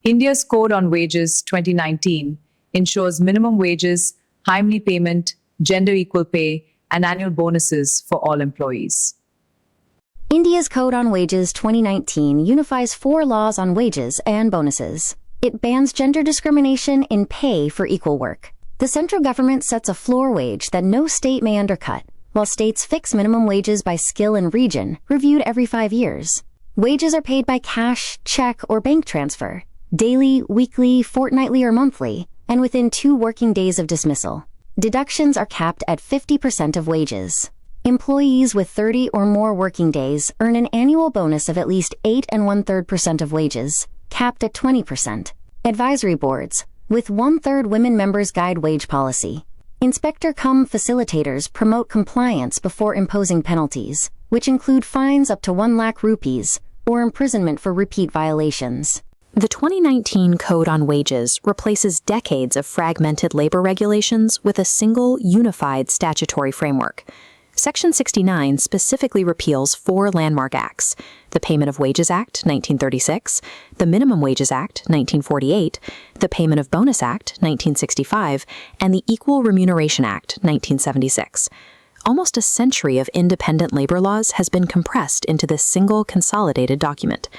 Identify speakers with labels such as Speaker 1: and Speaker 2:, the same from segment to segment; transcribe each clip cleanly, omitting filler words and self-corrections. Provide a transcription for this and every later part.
Speaker 1: India's Code on Wages 2019 ensures minimum wages, timely payment, gender equal pay, and annual bonuses for all employees.
Speaker 2: India's Code on Wages 2019 unifies 4 laws on wages and bonuses. It bans gender discrimination in pay for equal work. The central government sets a floor wage that no state may undercut, while states fix minimum wages by skill and region, reviewed every 5 years. Wages are paid by cash, check, or bank transfer, daily, weekly, fortnightly, or monthly, and within 2 working days of dismissal. Deductions are capped at 50% of wages. Employees with 30 or more working days earn an annual bonus of at least 8 1/3% of wages, capped at 20%. Advisory boards, with 1/3 women members guide wage policy. Inspector-cum facilitators promote compliance before imposing penalties, which include fines up to 1 lakh rupees or imprisonment for repeat violations.
Speaker 3: The 2019 Code on Wages replaces decades of fragmented labor regulations with a single, unified statutory framework. Section 69 specifically repeals 4 landmark acts: the Payment of Wages Act, 1936, the Minimum Wages Act, 1948, the Payment of Bonus Act, 1965, and the Equal Remuneration Act, 1976. Almost a century of independent labor laws has been compressed into this single consolidated document.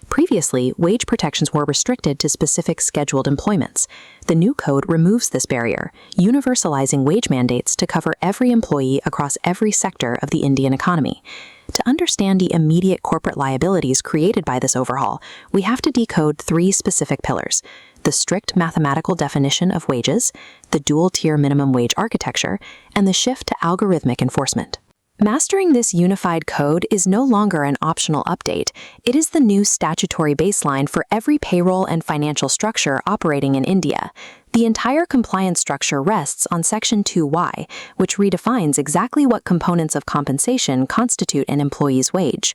Speaker 3: Previously, wage protections were restricted to specific scheduled employments. The new code removes this barrier, universalizing wage mandates to cover every employee across every sector of the Indian economy. To understand the immediate corporate liabilities created by this overhaul, we have to decode 3 specific pillars: the strict mathematical definition of wages, the dual-tier minimum wage architecture, and the shift to algorithmic enforcement. Mastering this unified code is no longer an optional update. It is the new statutory baseline for every payroll and financial structure operating in India. The entire compliance structure rests on Section 2Y, which redefines exactly what components of compensation constitute an employee's wage.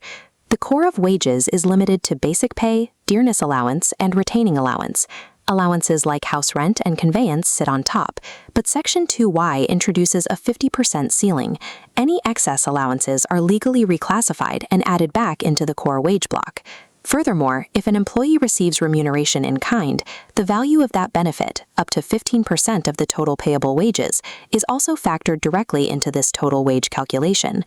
Speaker 3: The core of wages is limited to basic pay, dearness allowance, and retaining allowance. Allowances like house rent and conveyance sit on top, but Section 2Y introduces a 50% ceiling. Any excess allowances are legally reclassified and added back into the core wage block. Furthermore, if an employee receives remuneration in kind, the value of that benefit, up to 15% of the total payable wages, is also factored directly into this total wage calculation.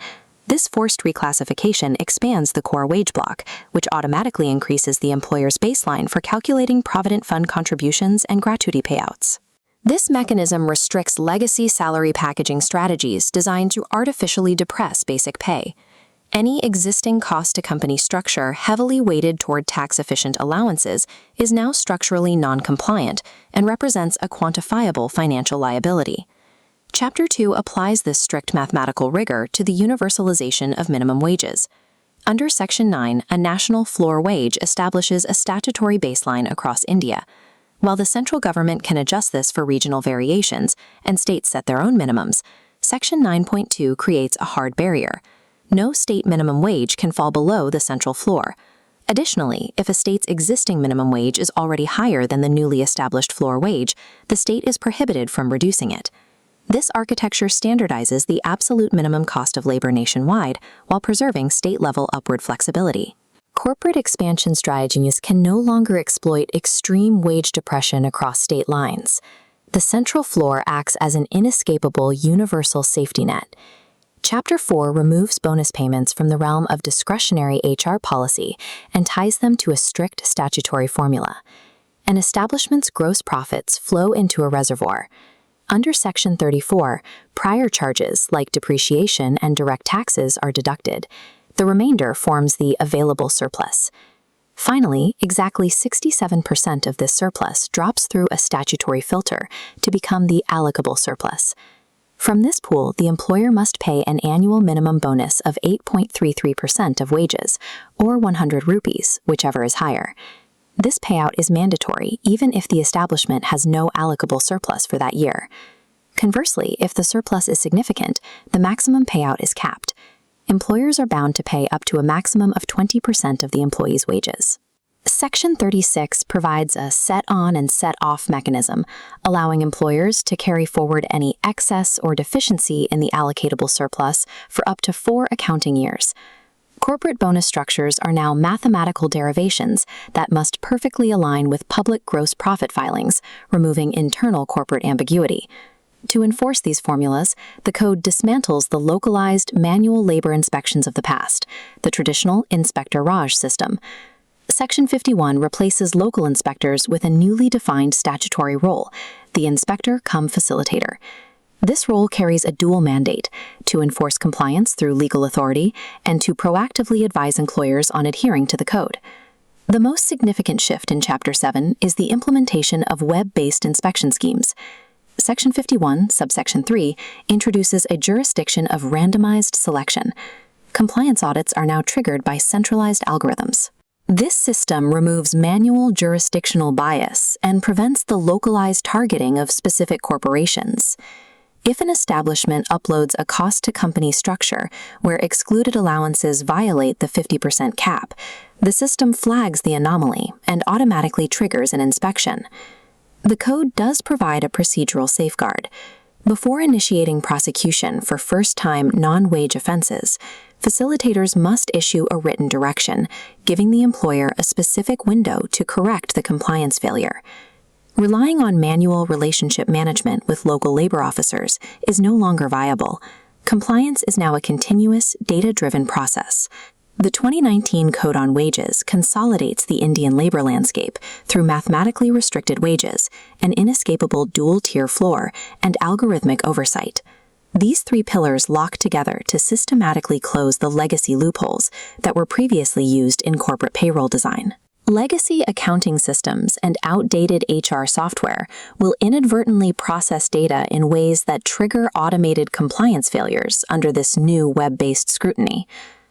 Speaker 3: This forced reclassification expands the core wage block, which automatically increases the employer's baseline for calculating Provident Fund contributions and gratuity payouts. This mechanism restricts legacy salary packaging strategies designed to artificially depress basic pay. Any existing cost-to-company structure heavily weighted toward tax-efficient allowances is now structurally non-compliant and represents a quantifiable financial liability. Chapter 2 applies this strict mathematical rigor to the universalization of minimum wages. Under Section 9, a national floor wage establishes a statutory baseline across India. While the central government can adjust this for regional variations and states set their own minimums, Section 9.2 creates a hard barrier. No state minimum wage can fall below the central floor. Additionally, if a state's existing minimum wage is already higher than the newly established floor wage, the state is prohibited from reducing it. This architecture standardizes the absolute minimum cost of labor nationwide while preserving state-level upward flexibility. Corporate expansion strategies can no longer exploit extreme wage depression across state lines. The central floor acts as an inescapable universal safety net. Chapter 4 removes bonus payments from the realm of discretionary HR policy and ties them to a strict statutory formula. An establishment's gross profits flow into a reservoir. Under Section 34, prior charges like depreciation and direct taxes are deducted. The remainder forms the available surplus. Finally, exactly 67% of this surplus drops through a statutory filter to become the allocable surplus. From this pool, the employer must pay an annual minimum bonus of 8.33% of wages, or 100 rupees, whichever is higher. This payout is mandatory even if the establishment has no allocable surplus for that year. Conversely, if the surplus is significant, the maximum payout is capped. Employers are bound to pay up to a maximum of 20% of the employee's wages. Section 36 provides a set-on and set-off mechanism, allowing employers to carry forward any excess or deficiency in the allocatable surplus for up to 4 accounting years. Corporate bonus structures are now mathematical derivations that must perfectly align with public gross profit filings, removing internal corporate ambiguity. To enforce these formulas, the code dismantles the localized manual labor inspections of the past, the traditional inspector-raj system. Section 51 replaces local inspectors with a newly defined statutory role, the inspector-cum-facilitator. This role carries a dual mandate: to enforce compliance through legal authority and to proactively advise employers on adhering to the code. The most significant shift in Chapter 7 is the implementation of web-based inspection schemes. Section 51, subsection 3, introduces a jurisdiction of randomized selection. Compliance audits are now triggered by centralized algorithms. This system removes manual jurisdictional bias and prevents the localized targeting of specific corporations. If an establishment uploads a cost-to-company structure where excluded allowances violate the 50% cap, the system flags the anomaly and automatically triggers an inspection. The code does provide a procedural safeguard. Before initiating prosecution for first-time non-wage offenses, facilitators must issue a written direction, giving the employer a specific window to correct the compliance failure. Relying on manual relationship management with local labor officers is no longer viable. Compliance is now a continuous, data-driven process. The 2019 Code on Wages consolidates the Indian labor landscape through mathematically restricted wages, an inescapable dual-tier floor, and algorithmic oversight. These three pillars lock together to systematically close the legacy loopholes that were previously used in corporate payroll design. Legacy accounting systems and outdated HR software will inadvertently process data in ways that trigger automated compliance failures under this new web-based scrutiny.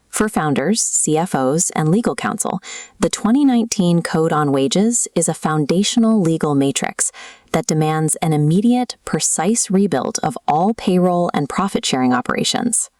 Speaker 3: For founders, CFOs, and legal counsel, the 2019 Code on Wages is a foundational legal matrix that demands an immediate, precise rebuild of all payroll and profit-sharing operations.